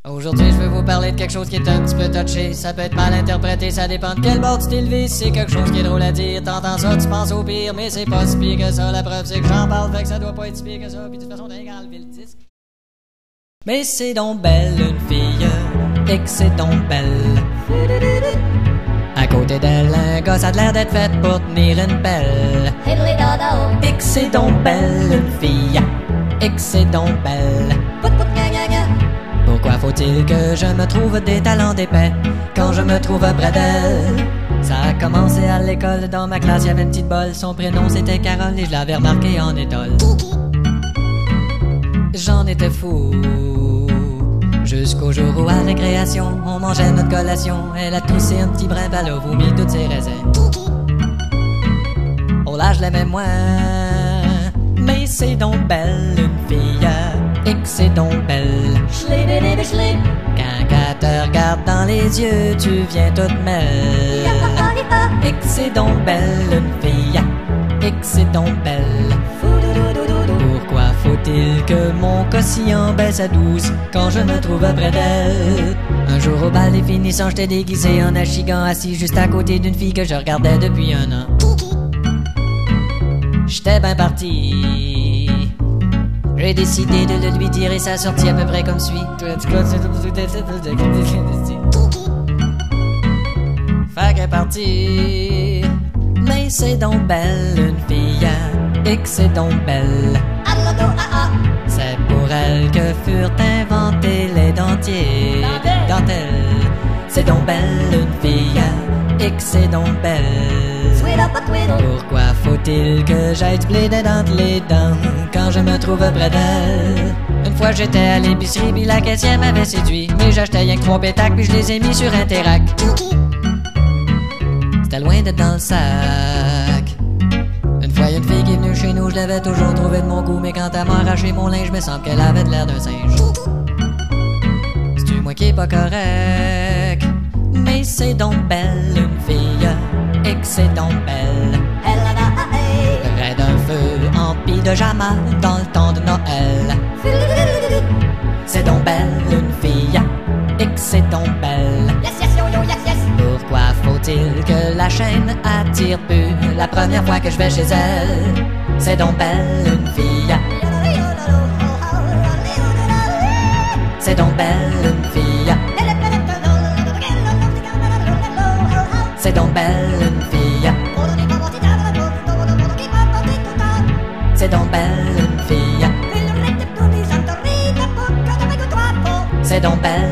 Aujourd'hui, je veux vous parler de quelque chose qui est un petit peu touché. Ça peut être mal interprété, ça dépend de quel bord tu t'es levé. C'est quelque chose qui est drôle à dire. T'entends ça, tu penses au pire, mais c'est pas si pire que ça. La preuve, c'est que j'en parle, fait que ça doit pas être si pire que ça. Puis de toute façon, t'as qu'à enlever le disque. Mais c'est donc belle, une fille, et que c'est donc belle. À côté d'elle, un gars, ça a l'air d'être fait pour tenir une pelle. Et que c'est donc belle, une fille, et que c'est donc belle. Pourquoi faut-il que je me trouve des talents d'épais quand je me trouve près d'elle? Ça a commencé à l'école, dans ma classe, il y avait une petite bolle. Son prénom c'était Carole et je l'avais remarqué en étole. J'en étais fou jusqu'au jour où à récréation on mangeait notre collation. Elle a toussé un petit brin, elle a vomi toutes ses raisins. Oh là je l'aimais moins, mais c'est donc belle une fille, et que c'est donc belle. Quand te regarde dans les yeux, tu viens toute mêle. Et que c'est donc belle une fille, et que c'est donc belle. Pourquoi faut-il que mon quotient baisse à 12 quand je me trouve près d'elle? Un jour au bal et finissant, j'étais déguisé en achigan, assis juste à côté d'une fille que je regardais depuis un an. J'étais ben parti. J'ai décidé de le lui dire et ça sortit à peu près comme suit. Fait qu'elle est partie. Mais c'est donc belle une fille, et que c'est donc belle. C'est pour elle que furent inventés les dentiers. Dentelles. C'est donc belle une fille, et que c'est donc belle. Pourquoi faut-il que j'aille te plaider dans les dents quand je me trouve près d'elle? Une fois j'étais à l'épicerie puis la caissière m'avait séduit, mais j'achetais rien que 3 pétacles puis je les ai mis sur Interac. C'était loin d'être dans le sac. Une fois y'a une fille qui est venue chez nous, je l'avais toujours trouvé de mon goût, mais quand elle m'a arraché mon linge, me semble qu'elle avait de l'air d'un singe. C'est-tu moi qui est pas correct? Mais c'est donc belle une fille, et que c'est donc belle. Près d'un feu en pyjama dans le temps de Noël. C'est donc belle une fille, et que c'est donc belle. Pourquoi faut-il que la chaîne attire plus la première fois que je vais chez elle? C'est donc belle une fille. C'est donc belle une fille. C'est donc belle une fille. C'est donc belle une fille. C'est donc belle